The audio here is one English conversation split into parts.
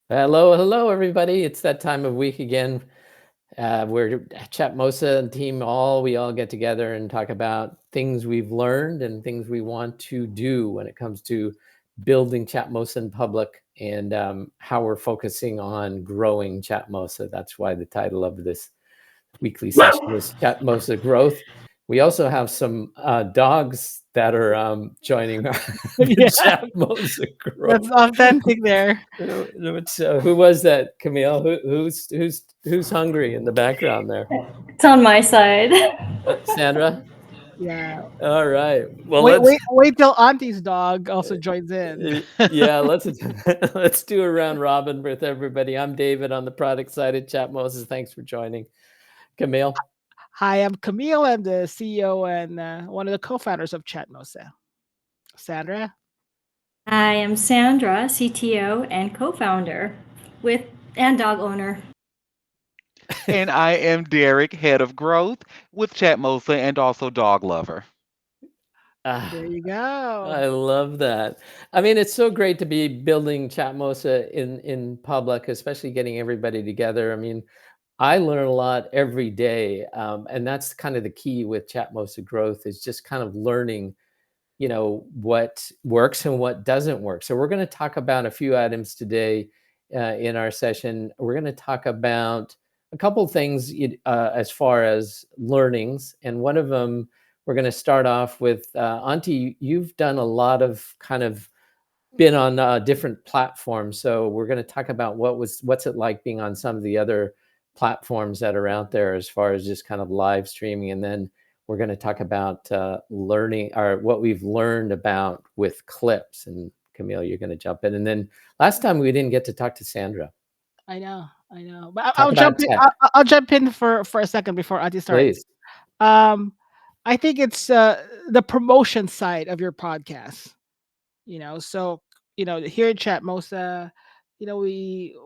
Hello, everybody. It's that time of week again. We're Chatmosa and team. We all get together and talk about things we've learned and things we want to do when it comes to building Chatmosa in public and how we're focusing on growing Chatmosa. That's why the title of this weekly session is Chatmosa Growth. We also have some dogs that are joining the Yeah, Chatmosa that's Growth. authentic there. Who was that, Camille? Who's hungry in the background there? It's on my side. Sandra. Yeah. All right. Well, Wait, let's wait, wait till Auntie's dog also joins in. yeah, let's do a round robin with everybody. I'm David on the product side at Chat Moses. Thanks for joining, Camille. Hi, I'm Camille. I'm the CEO and one of the co-founders of Chatmosa. Sandra. I am Sandra, CTO and co-founder with and dog owner. And I am Derek, head of growth with Chatmosa and also dog lover. There Ah, you go. I love that. I mean, it's so great to be building Chatmosa in public, especially getting everybody together. I mean, I learn a lot every day, and that's kind of the key with Chatmosa growth is just kind of learning, what works and what doesn't work. So we're going to talk about a few items today in our session. We're going to talk about a couple things as far as learnings, and one of them we're going to start off with Auntie. You've done a lot of kind of been on different platforms, so we're going to talk about what's it like being on some of the other platforms that are out there as far as just kind of live streaming, and then we're going to talk about learning or what we've learned about with clips. And Camille, you're going to jump in, and then last time we didn't get to talk to Sandra. I know. But Talk about tech, I'll jump in for a second before Auntie starts. please. Um, I think it's the promotion side of your podcast. So here at Chatmosa, you know we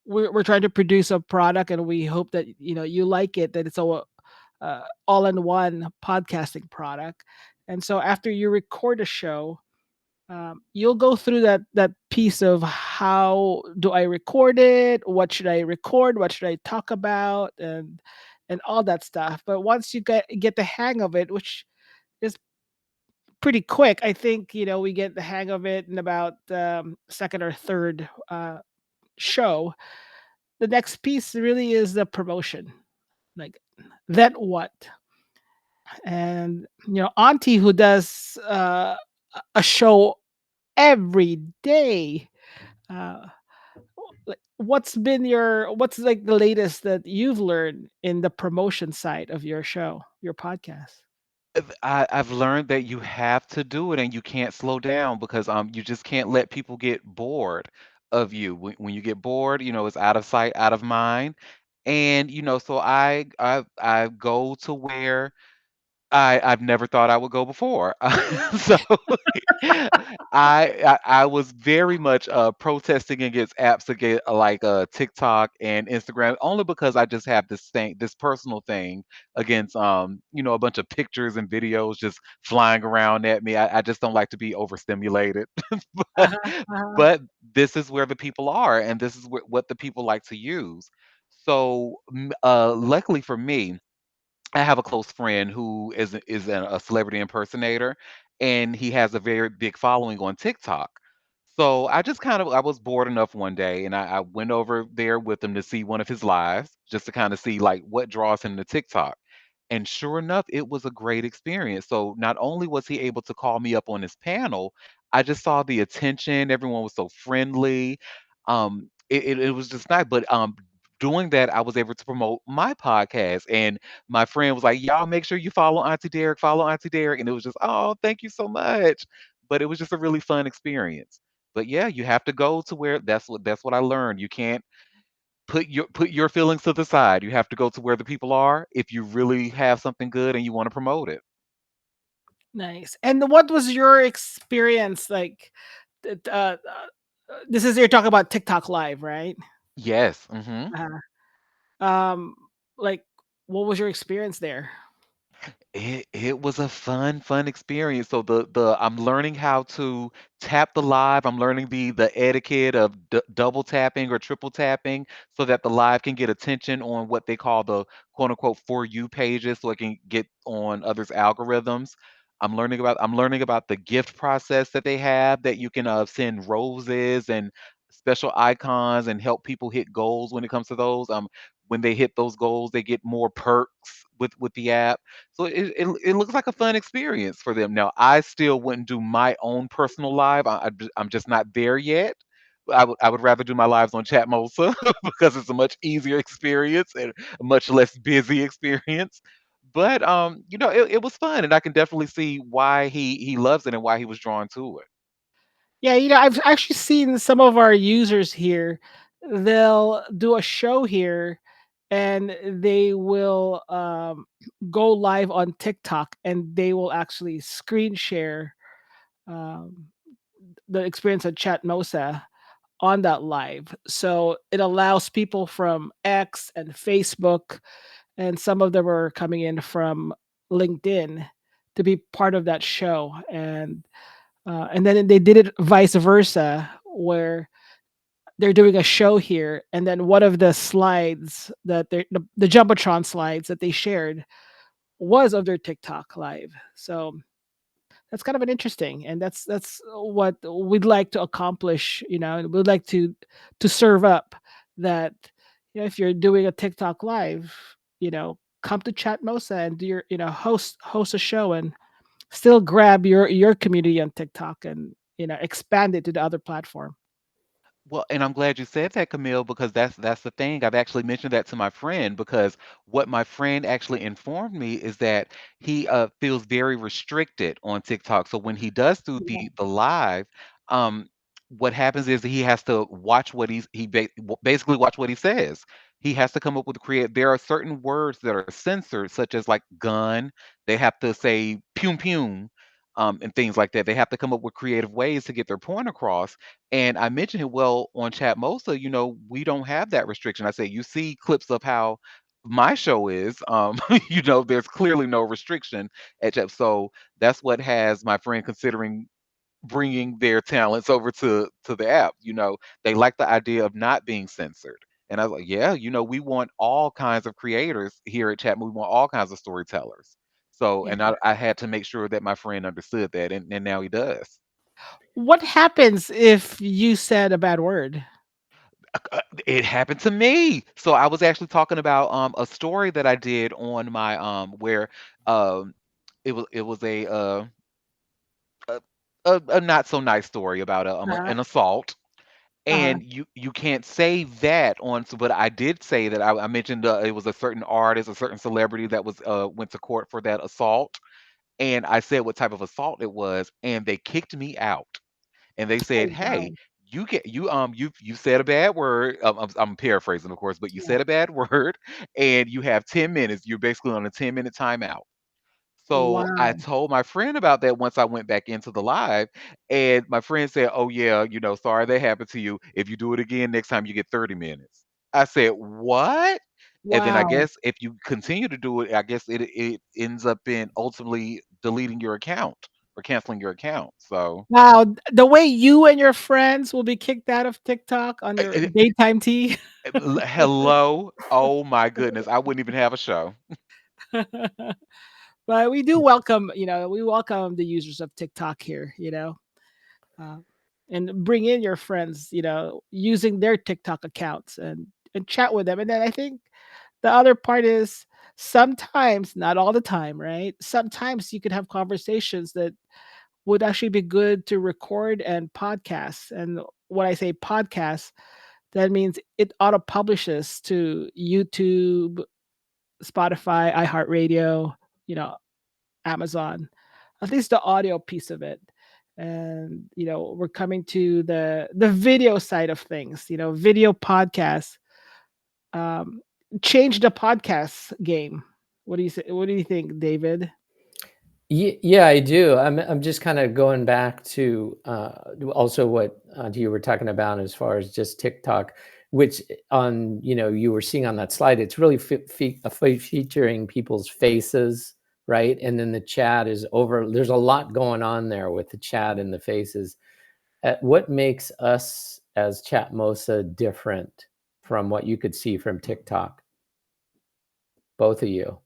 we're trying to produce a product, and we hope that you like it, that it's all in one podcasting product. And so after you record a show, you'll go through that piece of how do I record it, what should I record, what should I talk about, and all that stuff. But once you get the hang of it, which is pretty quick. I think we get the hang of it in about second or third show. The next piece really is the promotion. Like, then what? And Auntie, who does a show every day. Uh, what's like the latest that you've learned in the promotion side of your show, your podcast? I've learned that you have to do it and you can't slow down because you just can't let people get bored of you. When you get bored, it's out of sight, out of mind. And so I go to where I've never thought I would go before. So I was very much protesting against apps like TikTok and Instagram only because I just have this personal thing against a bunch of pictures and videos just flying around at me. I just don't like to be overstimulated. but, Uh-huh, uh-huh. but this is where the people are, and this is what the people like to use. So luckily for me, I have a close friend who is a celebrity impersonator, and he has a very big following on TikTok. So I was bored enough one day, and I went over there with him to see one of his lives, just to kind of see like what draws him to TikTok. And sure enough, it was a great experience. So not only was he able to call me up on his panel, I just saw the attention. Everyone was so friendly. It was just nice. But doing that, I was able to promote my podcast, and my friend was like, "Y'all make sure you follow Auntie Derek," and it was just, "Oh, thank you so much." But it was just a really fun experience. But yeah, you have to go to where that's what I learned. You can't put your feelings to the side. You have to go to where the people are if you really have something good and you want to promote it. Nice. And what was your experience like? This is, you're talking about TikTok Live, right? Yes. Hmm. Uh, um, like, what was your experience there? It was a fun experience. So the I'm learning how to tap the live. I'm learning the etiquette of double tapping or triple tapping so that the live can get attention on what they call the quote unquote for you pages, so it can get on others' algorithms. I'm learning about the gift process that they have, that you can send roses and special icons and help people hit goals when it comes to those. When they hit those goals, they get more perks with the app. So it looks like a fun experience for them. Now, I still wouldn't do my own personal live. I'm just not there yet. I would rather do my lives on Chatmosa because it's a much easier experience and a much less busy experience. But it was fun, and I can definitely see why he loves it and why he was drawn to it. Yeah, I've actually seen some of our users here. They'll do a show here, and they will go live on TikTok, and they will actually screen share um, the experience of Chatmosa on that live. So it allows people from X and Facebook, and some of them are coming in from LinkedIn to be part of that show. And then they did it vice versa, where they're doing a show here, and then one of the slides that the Jumbotron slides that they shared was of their TikTok live. So that's kind of an interesting, and that's what we'd like to accomplish. And we'd like to serve up that. If you're doing a TikTok live, come to Chatmosa and do your host a show, and still grab your community on TikTok, and expand it to the other platform. Well, and I'm glad you said that, Camille, because that's the thing. I've actually mentioned that to my friend, because what my friend actually informed me is that he feels very restricted on TikTok. So when he does do Yeah. the live, um, what happens is he has to watch what basically watch what he says. He has to come up with create. There are certain words that are censored, such as like gun. They have to say pum pum. And things like that. They have to come up with creative ways to get their point across, and I mentioned it, well, on Chatmosa, we don't have that restriction. I say, you see clips of how my show is, there's clearly no restriction at Chat. So that's what has my friend considering bringing their talents over to the app. They like the idea of not being censored. And I was like, yeah, we want all kinds of creators here at Chat. We want all kinds of storytellers. So, Yeah. and I had to make sure that my friend understood that, and now he does. What happens if you said a bad word? It happened to me. So I was actually talking about a story that I did on my where um it was a not so nice story about Uh, an assault. uh, And you can't say that on, but I did say that I mentioned it was a certain artist, a certain celebrity that was went to court for that assault, and I said what type of assault it was, and they kicked me out. And they said, oh "Hey, wow. you said a bad word." I'm paraphrasing, of course, but you Yeah. said a bad word, and you have 10 minutes. You're basically on a 10-minute timeout. So I Wow. told my friend about that once I went back into the live, and my friend said, "Oh yeah, sorry that happened to you. If you do it again next time, you get 30 minutes." I said, "What?" And then I Wow. guess if you continue to do it, I guess it ends up in ultimately deleting your account or canceling your account. So. Wow. The way you and your friends will be kicked out of TikTok on your daytime tea. Hello? Oh my goodness, I wouldn't even have a show. But we do welcome, we welcome the users of TikTok here, uh, and bring in your friends, using their TikTok accounts, and chat with them. And then I think the other part is, sometimes, not all the time, right? Sometimes you could have conversations that would actually be good to record and podcast. And when I say podcast, that means it auto publishes to YouTube, Spotify, iHeartRadio, you know, Amazon, at least the audio piece of it. And we're coming to the video side of things. Video podcasts um, change the podcast game. What do you say? What do you think, David? Yeah, I do. I'm just kind of going back to also what you were talking about as far as just TikTok, which on you were seeing on that slide. It's really featuring people's faces right? And then the chat is over. There's a lot going on there with the chat and the faces. What makes us as Chatmosa different from what you could see from TikTok? Both of you.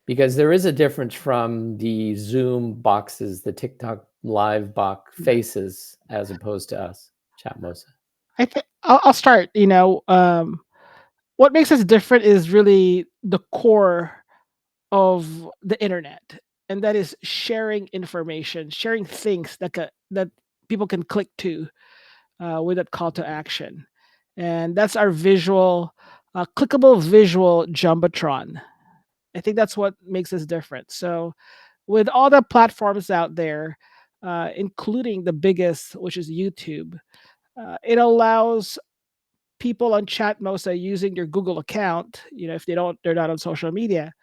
Because there is a difference from the Zoom boxes, the TikTok live box faces, as opposed to us, Chatmosa. I think I'll start. What makes us different is really the core of the internet, and that is sharing information, sharing things that people can click to with that call to action, and that's our clickable visual jumbotron. I think that's what makes us different. So, with all the platforms out there, including the biggest, which is YouTube, it allows people on Chatmosa using their Google account, if they're not on social media,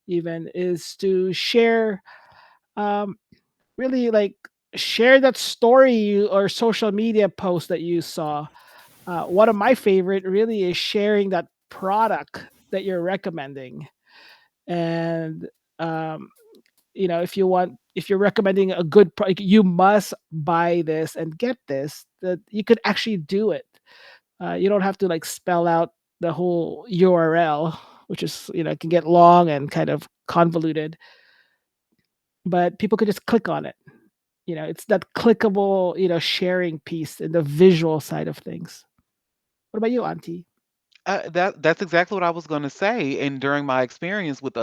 even is to share, um, really like share that story or social media post that you saw. One of my favorite really is sharing that product that you're recommending, and um, if you're recommending a good product, you must buy this and get this. That you could actually do it. You don't have to like spell out the whole URL, which is can get long and kind of convoluted. But people could just click on it. It's that clickable, sharing piece and the visual side of things. What about you, Auntie? That's exactly what I was going to say. And during my experience with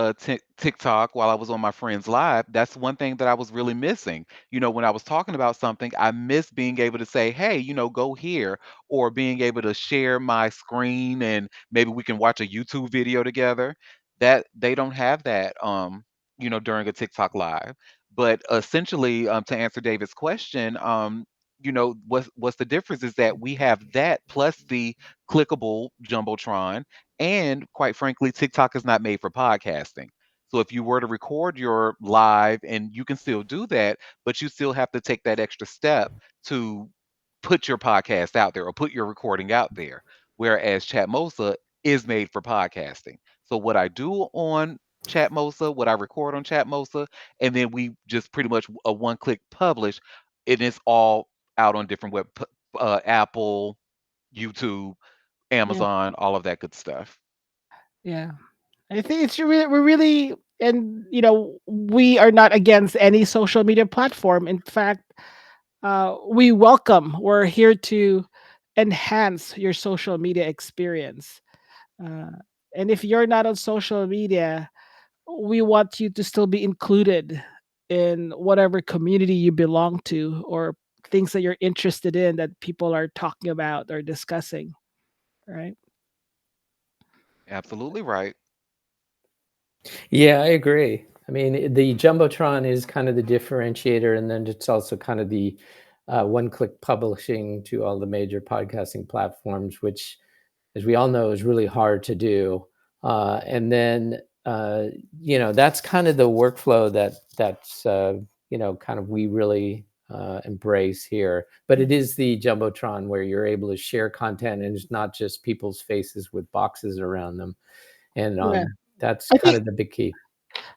TikTok, while I was on my friend's live, that's one thing that I was really missing. When I was talking about something, I missed being able to say, "Hey, go here," or being able to share my screen and maybe we can watch a YouTube video together. That they don't have that, during a TikTok live. But essentially, to answer David's question, what's the difference is that we have that plus the clickable jumbotron, and quite frankly, TikTok is not made for podcasting. So if you were to record your live, and you can still do that, but you still have to take that extra step to put your podcast out there or put your recording out there. Whereas Chatmosa is made for podcasting. So what I do on Chatmosa, what I record on Chatmosa, and then we just pretty much a one-click publish, and it's all out on different Apple, YouTube, Yeah, Amazon, all of that good stuff. yeah. I think we're really, and we are not against any social media platform. In fact, we're here to enhance your social media experience. Uh, and if you're not on social media, we want you to still be included in whatever community you belong to or things that you're interested in that people are talking about or discussing, right? Absolutely right. Yeah, I agree. I mean, the Jumbotron is kind of the differentiator, and then it's also kind of the one-click publishing to all the major podcasting platforms, which, as we all know, is really hard to do. And then, that's kind of the workflow that's kind of we really embrace here. But it is the Jumbotron where you're able to share content, and it's not just people's faces with boxes around them. And Yeah. that's I kind think of the big key.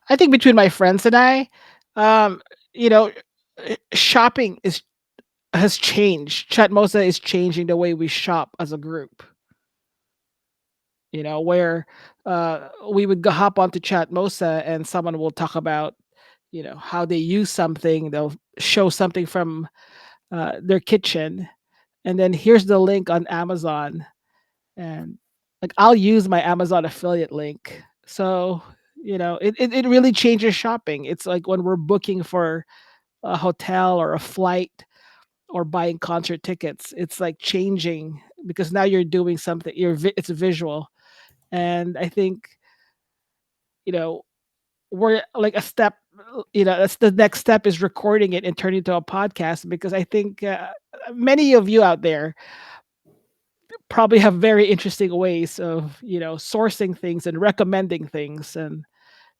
I think between my friends and I, um, you know, shopping is has changed. Chatmosa is changing the way we shop as a group. Where we would go hop onto Chatmosa and someone will talk about, how they use something. They'll show something from their kitchen, and then here's the link on Amazon, and like I'll use my Amazon affiliate link. So it really changes shopping. It's like when we're booking for a hotel or a flight or buying concert tickets, it's like changing because now you're doing something. It's visual, and I think you know we're like a step. That's the next step is recording it and turning it into a podcast because I think many of you out there probably have very interesting ways of sourcing things and recommending things and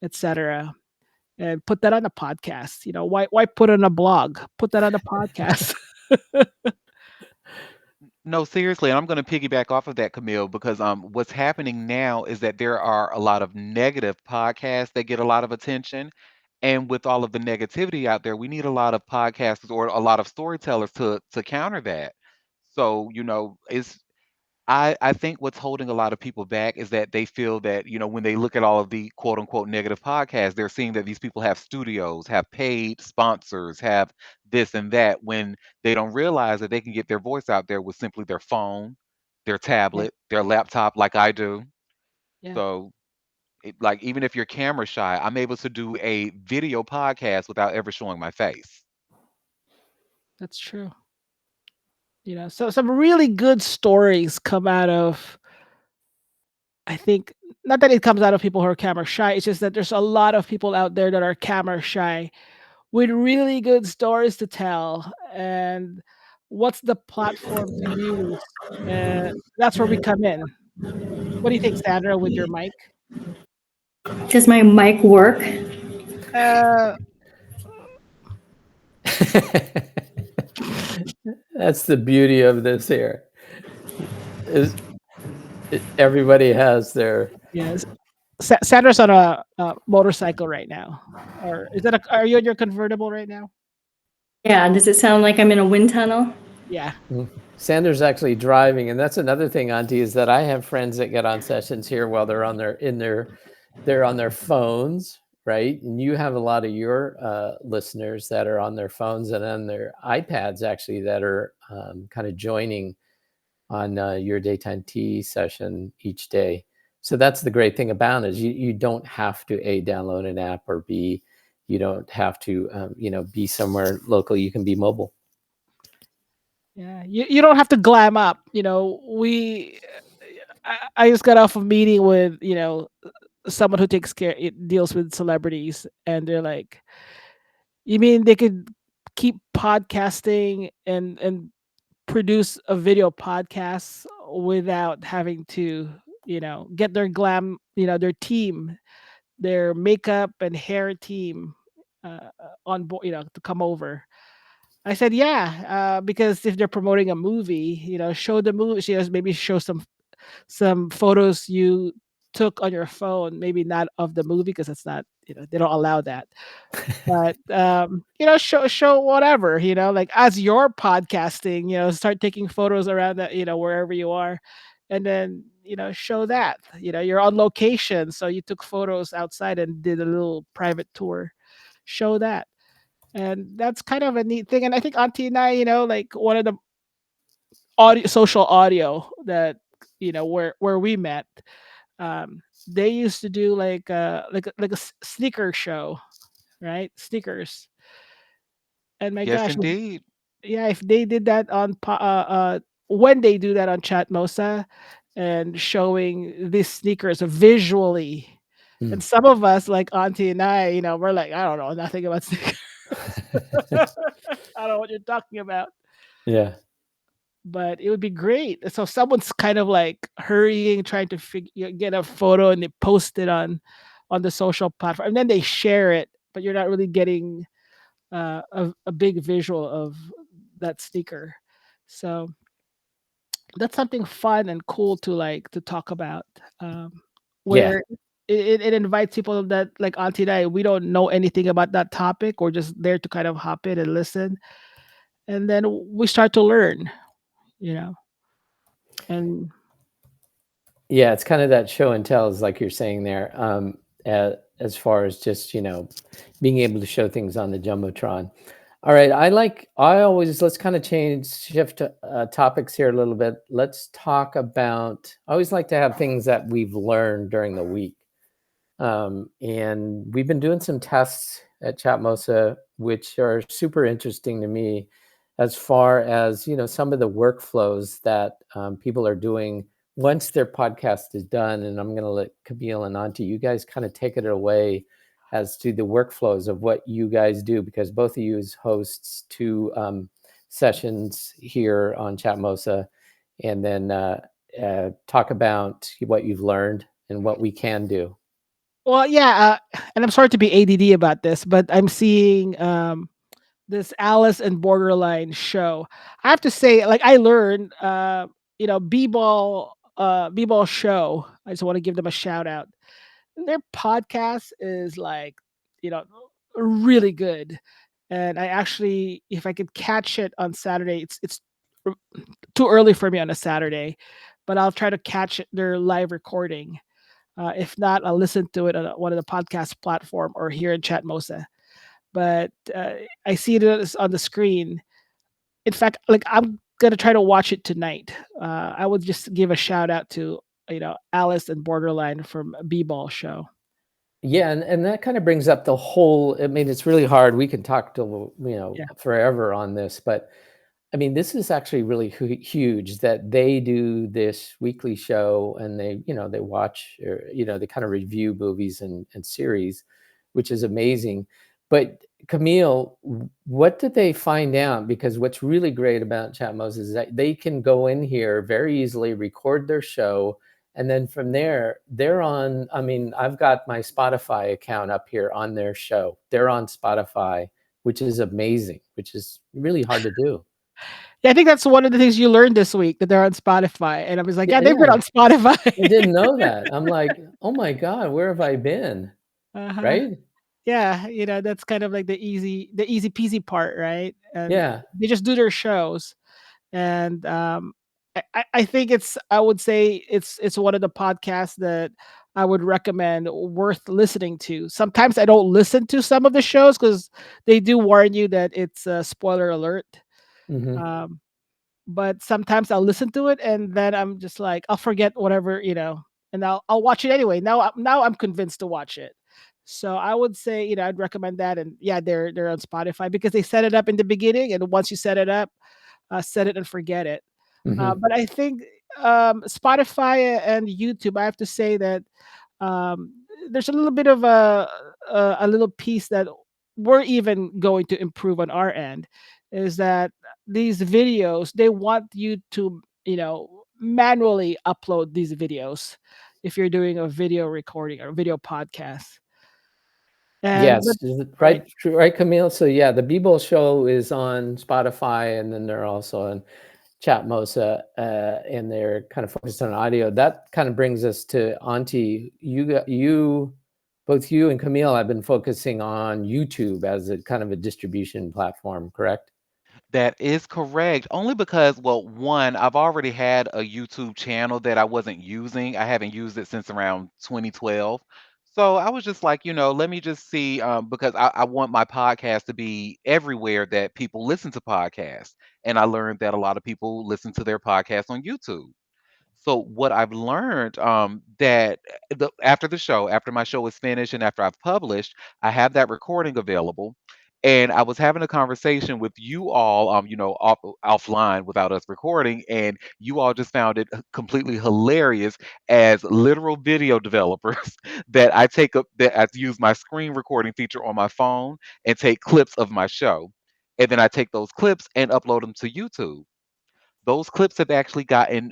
etc. And put that on a podcast. Why put on a blog? Put that on a podcast. No, seriously, and I'm going to piggyback off of that, Camille, because what's happening now is that there are a lot of negative podcasts that get a lot of attention, and with all of the negativity out there, we need a lot of podcasters or a lot of storytellers to counter that. So, it's I think what's holding a lot of people back is that they feel that, when they look at all of the quote unquote negative podcasts, they're seeing that these people have studios, have paid sponsors, have this and that, when they don't realize that they can get their voice out there with simply their phone, their Yeah, tablet, their laptop, like I do. yeah, So, like, even if you're camera shy, I'm able to do a video podcast without ever showing my face. that's true. So some really good stories come out of, I think, not that it comes out of people who are camera shy. It's just that there's a lot of people out there that are camera shy with really good stories to tell. And what's the platform to use? And that's where we come in. What do you think, Sandra, with your mic? Does my mic work? Uh, That's the beauty of this here. Is everybody has their yes. Sandra's on a motorcycle right now, or is that are you in your convertible right now? Yeah, does it sound like I'm in a wind tunnel? Yeah, Sanders actually driving, and that's another thing, Auntie, is that I have friends that get on sessions here while they're on they're on their phones, right? And you have a lot of your listeners that are on their phones and on their iPads actually that are kind of joining on your daytime tea session each day. So that's the great thing about it is you don't have to download an app or you don't have to be somewhere local. You can be mobile. yeah. You don't have to glam up. I just got off a meeting with someone who deals with celebrities, and they're like, "You mean they could keep podcasting and produce a video podcast without having to, get their glam, their team, their makeup and hair team on board, to come over?" I said, "Yeah, because if they're promoting a movie, show the movie. Maybe show some photos you took on your phone, maybe not of the movie because it's not, they don't allow that. But show whatever, like as you're podcasting, start taking photos around that, wherever you are, and then show that, you're on location, so you took photos outside and did a little private tour. Show that, and that's kind of a neat thing. And I think Auntie and I, like one of the social audio that where we met, they used to do like a sneaker show, right? Sneakers. And my Yes, gosh, indeed. yeah, if they did that when they do that on Chatmosa and showing these sneakers visually, and Mm. some of us like Auntie and I, we're like, I don't know nothing about sneakers. I don't know what you're talking about. Yeah. But it would be great. So someone's kind of like hurrying, trying to get a photo, and they post it on the social platform, and then they share it. But you're not really getting a big visual of that sneaker. So that's something fun and cool to talk about. Yeah. Where it invites people that like Auntie and I, we don't know anything about that topic. We're just there to kind of hop in and listen, and then we start to learn. You know, and Yeah, it's kind of that show and tell, is like you're saying there, as far as just, being able to show things on the Jumbotron. All right, let's kind of shift topics here a little bit. Let's talk about, I always like to have things that we've learned during the week. And we've been doing some tests at Chatmosa, which are super interesting to me as far as, some of the workflows that people are doing once their podcast is done. And I'm going to let Camille and Auntie, you guys kind of take it away as to the workflows of what you guys do, because both of you as hosts two sessions here on Chatmosa, and then talk about what you've learned and what we can do. well, yeah, and I'm sorry to be ADD about this, but I'm seeing this Alice and Borderline show. I have to say, like I learned, B-ball show. I just want to give them a shout out. Their podcast is like, you know, really good. And I actually, if I could catch it on Saturday, it's r- too early for me on a Saturday, but I'll try to catch their live recording. If not, I'll listen to it on one of the podcast platform or here in Chatmosa. But I see it on the screen. In fact, like I'm gonna try to watch it tonight. I would just give a shout out to Alice and Borderline from B-ball show. Yeah, and that kind of brings up the whole. I mean, it's really hard. We can talk till Yeah. forever on this, but I mean, this is actually really huge that they do this weekly show and they watch or, they kind of review movies and series, which is amazing. But Camille, what did they find out? Because what's really great about Chatmos is that they can go in here very easily, record their show, and then from there, they're on. I mean, I've got my Spotify account up here on their show. They're on Spotify, which is amazing, which is really hard to do. Yeah, I think that's one of the things you learned this week that they're on Spotify, and I was like, Yeah, yeah, they've been yeah. on Spotify. I didn't know that. I'm like, "Oh my god, where have I been?" Uh-huh. Right? Yeah, that's kind of like the easy peasy part, right? And Yeah. they just do their shows, and I think I would say it's one of the podcasts that I would recommend worth listening to. Sometimes I don't listen to some of the shows because they do warn you that it's a spoiler alert. Mhm. Um, but sometimes I'll listen to it and then I'm just like I'll forget whatever, and I'll watch it anyway. Now I'm convinced to watch it. So I would say, I'd recommend that. And yeah, they're on Spotify because they set it up in the beginning, and once you set it up, set it and forget it. Mhm. But I think Spotify and YouTube, I have to say that um, there's a little bit of a little piece that we're even going to improve on our end, is that these videos they want you to manually upload these videos if you're doing a video recording or video podcast. And Yes, but is it right. right, Camille? So, yeah, the Beeble Show is on Spotify, and then they're also on Chatmosa, and they're kind of focused on audio. That kind of brings us to Auntie. Both you and Camille have been focusing on YouTube as a kind of a distribution platform, correct? That is correct. Only because, well, one, I've already had a YouTube channel that I wasn't using. I haven't used it since around 2012. So I was just like, let me just see, because I want my podcast to be everywhere that people listen to podcasts. And I learned that a lot of people listen to their podcasts on YouTube. So what I've learned, that after the show, after my show is finished and after I've published, I have that recording available. And I was having a conversation with you all, offline without us recording, and you all just found it completely hilarious as literal video developers that I use my screen recording feature on my phone and take clips of my show, and then I take those clips and upload them to YouTube. Those clips have actually gotten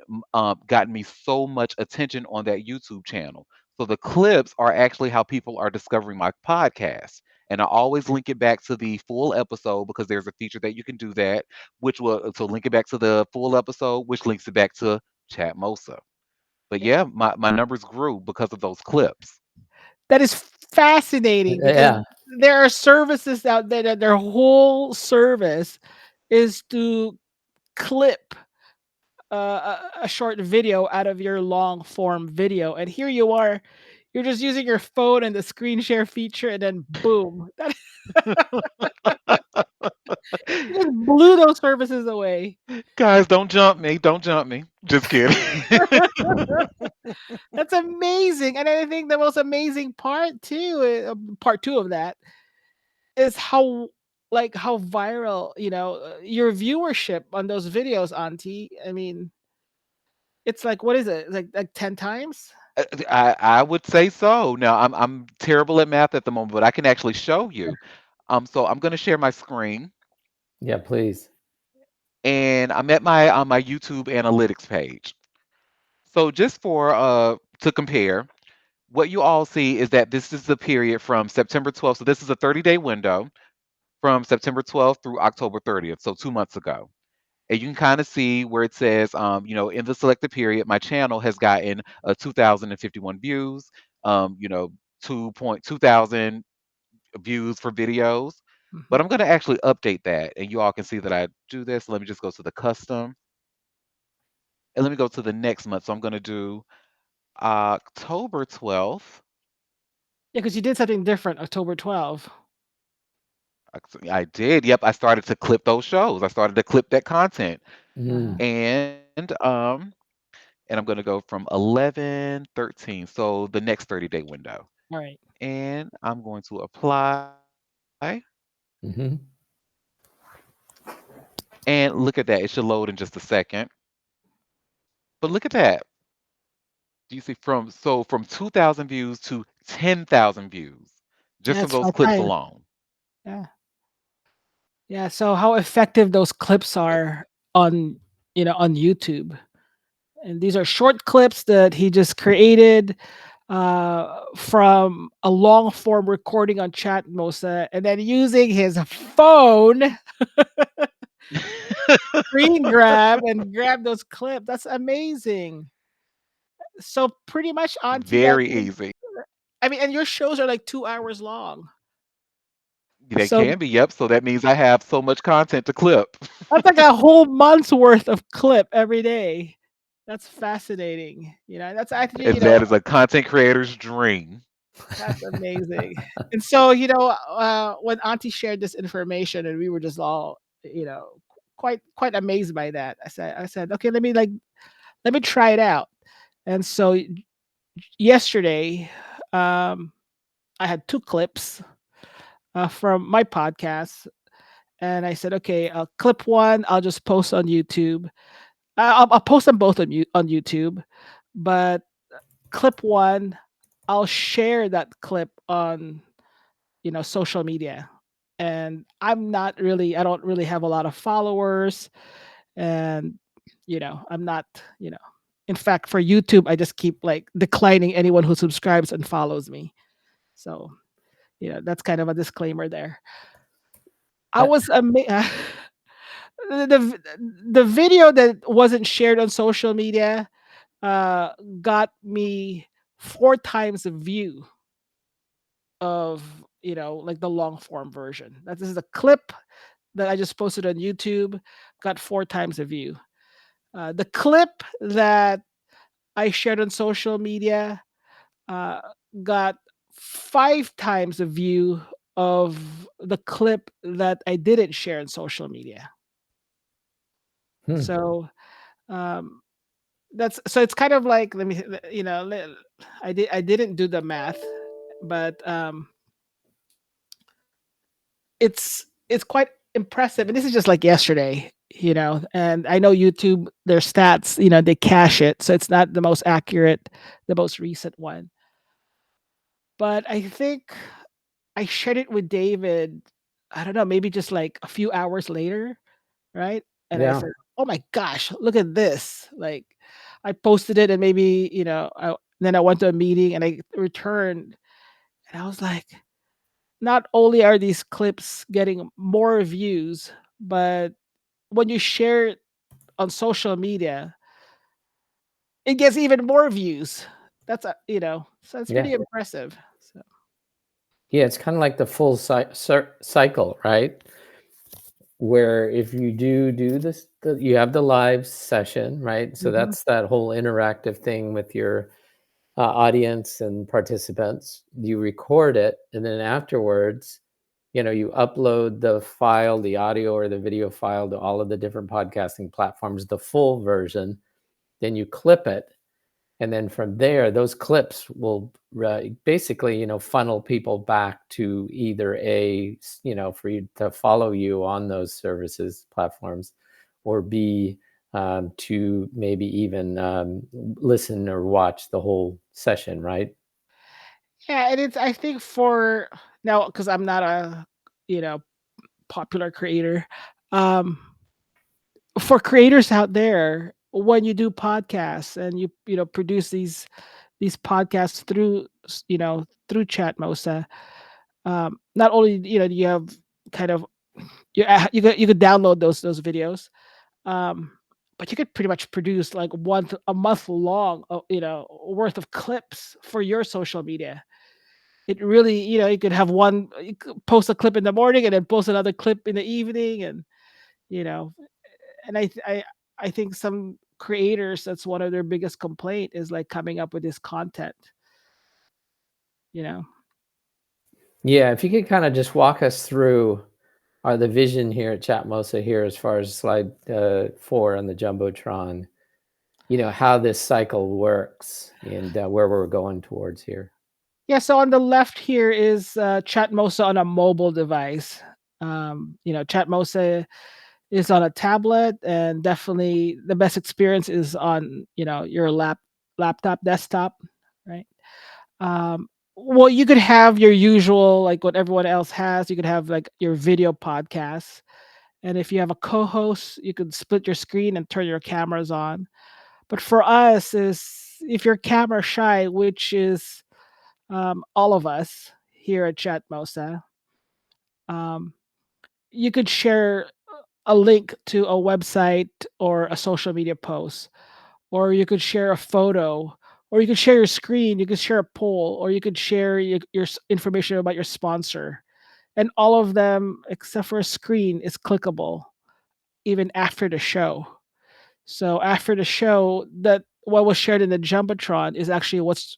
me so much attention on that YouTube channel. So the clips are actually how people are discovering my podcast. And I always link it back to the full episode because there's a feature that you can do that, which will so link it back to the full episode, which links it back to Chatmosa. But yeah, my numbers grew because of those clips. That is fascinating because Yeah. there are services out there that their whole service is to clip a short video out of your long form video. And here you are, you're just using your phone and the screen share feature, and then boom, that just blew those services away. Guys, don't jump me. Don't jump me. Just kidding. That's amazing. And I think the most amazing part too, part two of that, is how viral your viewership on those videos, Auntie. I mean, it's like, what is it, like 10 times? I would say so. Now I'm terrible at math at the moment, but I can actually show you. So I'm going to share my screen, Yeah, please. and I'm at my YouTube analytics page. So just for to compare, what you all see is that this is the period from September 12th. So this is a 30-day window. from September 12th through October 30th, so 2 months ago. And you can kind of see where it says, in the selected period, my channel has gotten 2,051 views, um, you know, 2,000 views for videos. Mhm. But I'm going to actually update that, and you all can see that I do this. Let me just go to the custom, and let me go to the next month. So I'm going to do October 12th. Yeah, because you did something different October 12. I did. Yep, I started to clip those shows. I started to clip that content, Mm. Uh-huh. and I'm going to go from 11, 13. So the next 30-day window. All right. And I'm going to apply. Mhm. And look at that. It should load in just a second. But look at that. Do you see from 2,000 views to 10,000 views just Yeah, from it's those about clips time. alone? Yeah. Yeah. So how effective those clips Eh, are on on YouTube. And these are short clips that he just created from a long form recording on Chatmosa and then using his phone screen grab and grab those clips. That's amazing. So pretty much, Auntie, I Very think, easy. I mean, and your shows are like 2 hours long. They So can be, yep. So that means I have so much content to clip. that's like a whole month's worth of clip every day. That's fascinating. That's actually, And that is a content creator's dream. that's amazing. And so, when Auntie shared this information and we were just all, quite amazed by that. I said, okay, let me try it out. And so yesterday, um, I had two clips from my podcast, and I said, okay, clip one, I'll just post on YouTube. I'll post them both on YouTube, but clip one, I'll share that clip on social media. And I don't really have a lot of followers, and I'm not, you know. In fact, for YouTube, I just keep like declining anyone who subscribes and follows me. So that's kind of a disclaimer there. I Uh, was amazed. The video that wasn't shared on social media uh, got me 4 times the view of like the long form version. That this is a clip that I just posted on YouTube, got 4 times the view. The clip that I shared on social media uh, got 5 times the view of the clip that I didn't share on social media. hmm. So um, that's so it's kind of like, let me I didn't do the math, but it's quite impressive. And this is just like yesterday, and I know YouTube, their stats, they cache it, so it's not the most accurate, the most recent one. But I think I shared it with David, I don't know, maybe just like a few hours later, right? And I Yeah. said, "Oh my gosh, look at this." Like, I posted it, and maybe, then I went to a meeting and I returned, and I was like, not only are these clips getting more views, but when you share it on social media, it gets even more views. So it's Yeah. pretty impressive. So Yeah, it's kinda like the full cycle, right? Where if you do this, you have the live session, right? So mhm, that's that whole interactive thing with your audience and participants. You record it, and then afterwards, you upload the file, the audio or the video file to all of the different podcasting platforms, the full version. Then you clip it, and then from there, those clips will basically, funnel people back to either for you to follow you on those services platforms, or B, to maybe even listen or watch the whole session, right? yeah, and it's, I think, for now, because I'm not a you know popular creator. Um, for creators out there, when you do podcasts and you produce these podcasts through through Chatmosa, not only do you have kind of you could download those videos, um, but you could pretty much produce like a month long, worth of clips for your social media. It really, you could have you could post a clip in the morning and then post another clip in the evening, and you know, and I think some creators, that's one of their biggest complaint is like coming up with this content, you know. Yeah, if you could kind of just walk us through the vision here at Chatmosa here as far as slide 4 on the Jumbotron, how this cycle works and where we're going towards here. Yeah, so on the left here is Chatmosa on a mobile device. Chatmosa is on a tablet, and definitely the best experience is on your laptop, desktop, right? Well, you could have your usual, like what everyone else has. You could have like your video podcasts, and if you have a co-host, you could split your screen and turn your cameras on. But for us, is if you're camera shy, which is all of us here at Chatmosa, um, you could share a link to a website or a social media post, or you could share a photo, or you could share your screen, you could share a poll, or you could share information about your sponsor. And all of them, except for a screen, is clickable even after the show. So after the show, that what was shared in the Jumbotron is actually what's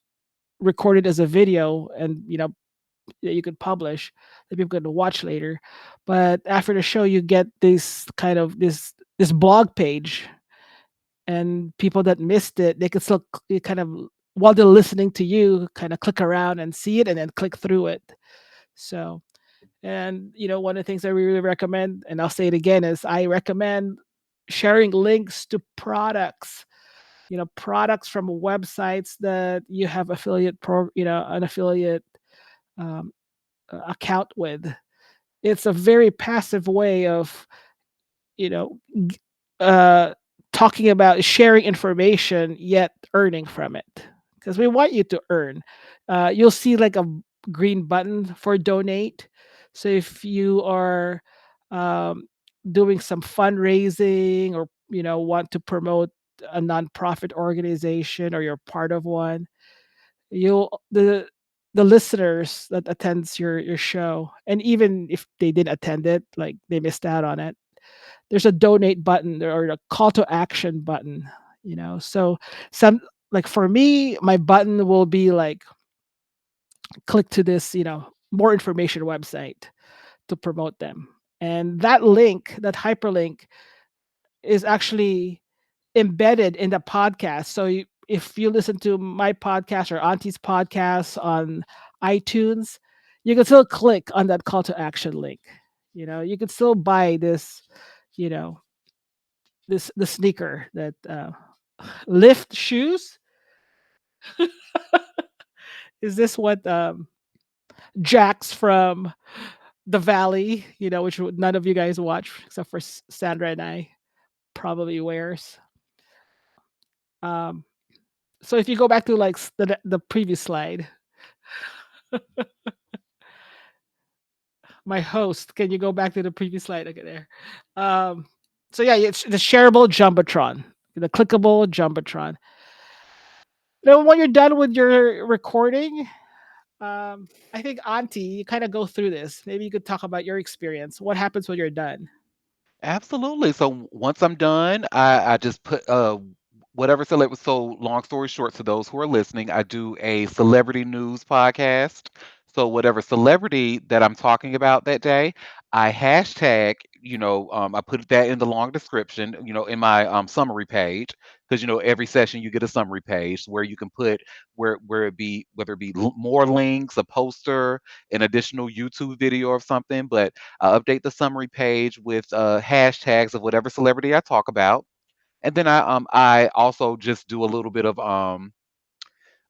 recorded as a video, and that you could publish that people could watch later. But after the show, you get this blog page, and people that missed it, they could still kind of, while they're listening to you, kind of click around and see it and then click through it. So, and one of the things I really recommend, and I'll say it again, is I recommend sharing links to products, products from websites that you have an affiliate um, account with. It's a very passive way of, you know, g- uh, talking about sharing information yet earning from it, because we want you to earn. You'll see like a green button for donate. So if you are um, doing some fundraising, or want to promote a nonprofit organization, or you're part of one, you'll the listeners that attends your show, and even if they didn't attend it, like they missed out on it, there's a donate button or a call to action button. So some, like for me, my button will be like, click to this more information website to promote them, and that link, that hyperlink, is actually embedded in the podcast. So if you listen to my podcast or Auntie's podcast on iTunes, you can still click on that call to action link. You can still buy this, you know, the sneaker that lift shoes. Is this what Jax from the Valley, which none of you guys watch except for Sandra and I, probably wears. Um, so if you go back to like the previous slide, my host, can you go back to the previous slide? Okay, there. Um, so yeah, it's the shareable Jumbotron, the clickable Jumbotron. Then when you're done with your recording, I think Auntie, you kind of go through this. Maybe you could talk about your experience. What happens when you're done? Absolutely. So once I'm done, I just put whatever celebrity. So long story short, to those who are listening, I do a celebrity news podcast. So whatever celebrity that I'm talking about that day, I hashtag. I put that in the long description. In my summary page, because every session you get a summary page where you can put where it be, whether it be more links, a poster, an additional YouTube video or something, but I update the summary page with hashtags of whatever celebrity I talk about, and then I also just do a little bit of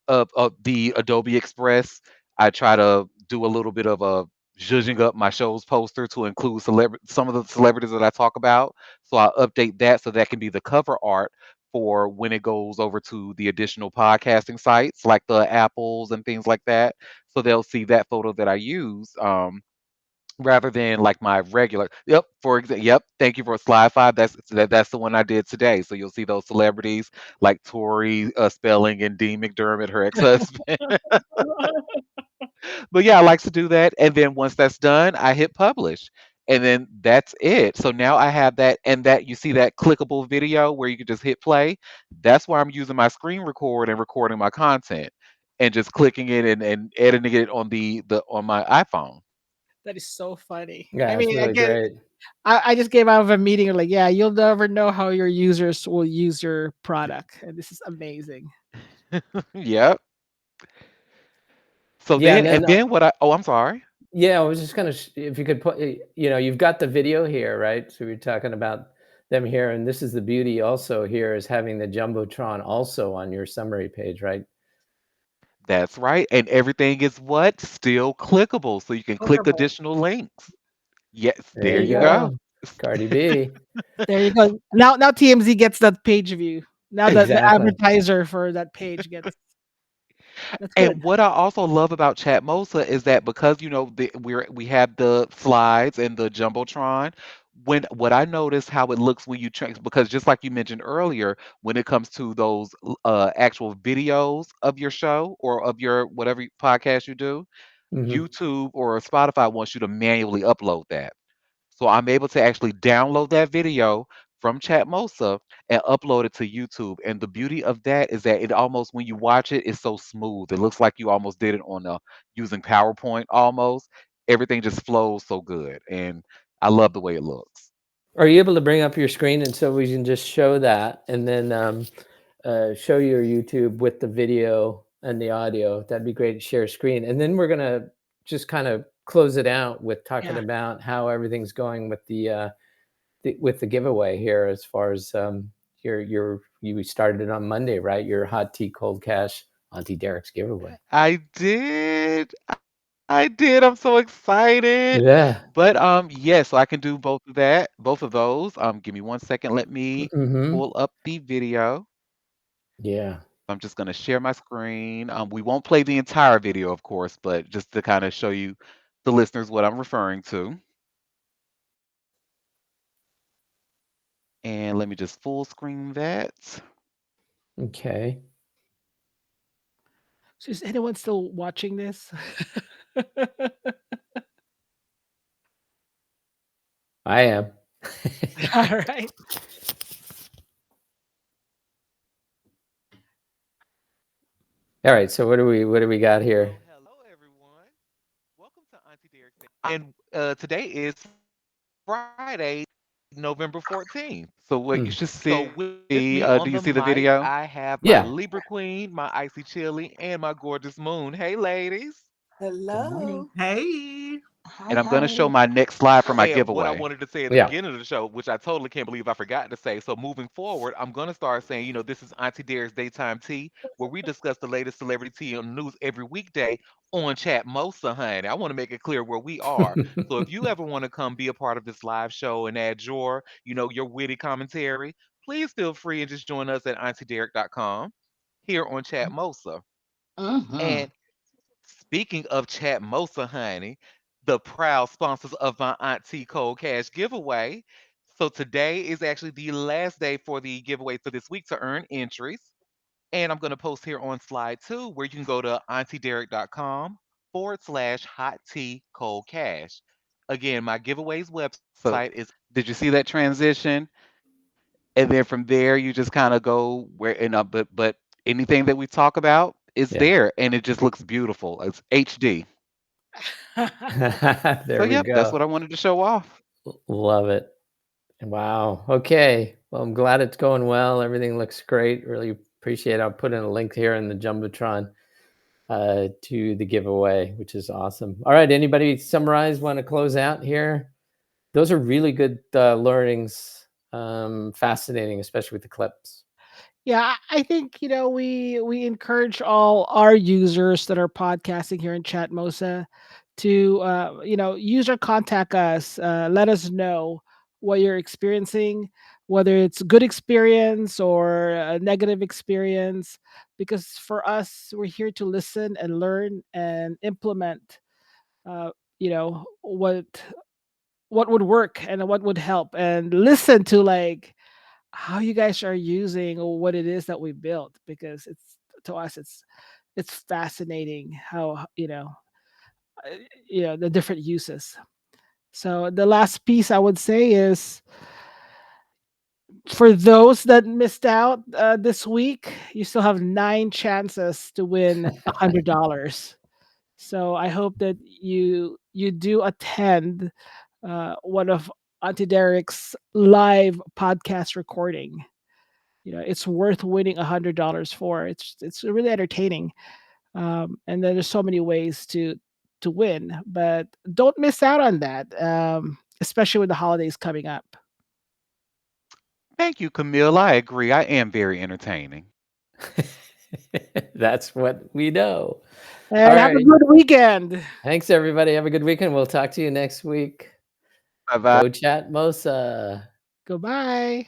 the Adobe Express. I try to do a little bit of a zhuzhing up my show's poster to include some of the celebrities that I talk about. So I update that so that can be the cover art for when it goes over to the additional podcasting sites like the Apples and things like that. So they'll see that photo that I use. rather than like my regular. Yep, for example, yep. Thank you for slide five. That's the one I did today. So you'll see those celebrities like Tori Spelling and Dean McDermott, her ex-husband. But yeah, I like to do that. And then once that's done, I hit publish. And then that's it. So now I have that, and that you see that clickable video where you can just hit play. That's why I'm using my screen record and recording my content and just clicking it and editing it on the on my iPhone. That is so funny. I Yeah, it's mean, really again, great. I just came out of a meeting like, yeah, you'll never know how your users will use your product, and this is amazing. Yep. So Yeah, then and and then then what I oh, I'm sorry. yeah, I was just gonna if you could put you've got the video here, right? So we're talking about them here, and this is the beauty also here is having the Jumbotron also on your summary page, right? That's right. And everything is what? Still clickable. So you can click Clickable. additional links. Yes, There there you you go. go. Cardi B. There you go. Now TMZ gets that page view. Now the Exactly. advertiser for that page gets that's And good. what I also love about Chatmosa is that because we have the slides and the jumbotron. When what I notice how it looks when you because just like you mentioned earlier, when it comes to those actual videos of your show or of your whatever podcast you do, Mhm. YouTube or Spotify wants you to manually upload that. So I'm able to actually download that video from Chatmosa and upload it to YouTube. And the beauty of that is that it almost, when you watch it, it's so smooth. It looks like you almost did it on using PowerPoint almost. Everything just flows so good, and I love the way it looks. Are you able to bring up your screen and so we can just show that and then show your YouTube with the video and the audio? That'd be great to share screen. And then we're gonna just kind of close it out with talking Yeah. about how everything's going with the giveaway here as far as you started it on Monday, right? Your hot tea cold cash Auntie Derek's giveaway. I did. I did. I'm so excited. Yeah. But yes, so I can do both of those. Give me 1 second. Let me Hmm. pull up the video. Yeah. I'm just going to share my screen. We won't play the entire video, of course, but just to kind of show you, the listeners, what I'm referring to. And let me just full screen that. Okay. So is anyone still watching this? I am. All right. All right. So what do we got here? Well, hello everyone. Welcome to Auntie Derek's Day. And today is Friday, November 14th. So what you Hmm. should see, do you see the video? I have my Yeah. Libra Queen, my Icy Chili, and my gorgeous moon. Hey, ladies. Good morning. Hello. Hey. And Hi, I'm going to show hi. my next slide for my And what I giveaway. wanted to say at the Yeah. beginning of the show, which I totally can't believe I forgot to say. So moving forward, I'm going to start saying, this is Auntie Derek's Daytime Tea, where we discuss the latest celebrity tea on the news every weekday on Chat Mosa, honey. I want to make it clear where we are. So if you ever want to come be a part of this live show and add your witty commentary, please feel free and just join us at auntiederek.com here on Chat Mosa. Mm-hmm. And speaking of Chatmosa, honey, the proud sponsors of my Auntie Cold Cash giveaway. So today is actually the last day for the giveaway for this week to earn entries. And I'm going to post here on slide 2 where you can go to auntiederek.com /hot tea cold cash. Again, my giveaways website is. Did you see that transition? And then from there, you just kind of go where, but anything that we talk about is Yeah. there, and it just looks beautiful. It's HD. So There we yep, that's go. what I wanted to show off. Love it. Wow. Okay. Well, I'm glad it's going well. Everything looks great. Really appreciate it. I'll put in a link here in the Jumbotron to the giveaway, which is awesome. All right. Anybody summarize, want to close out here? Those are really good learnings. Fascinating, especially with the clips. Yeah, I think we encourage all our users that are podcasting here in Chatmosa to user contact us, let us know what you're experiencing, whether it's a good experience or a negative experience, because for us, we're here to listen and learn and implement. what would work and what would help, and listen to like how you guys are using what it is that we built, because it's to us it's fascinating how the different uses. So the last piece I would say is, for those that missed out this week, you still have 9 chances to win $100. So I hope that you do attend one of Auntie Derek's live podcast recording. It's worth winning $100 for. It's really entertaining, and then there's so many ways to win. But don't miss out on that, especially with the holidays coming up. Thank you, Camille. I agree. I am very entertaining. That's what we know. And All have a right. good weekend. Thanks, everybody. Have a good weekend. We'll talk to you next week. Bye bye. Go Chatmosa. Goodbye.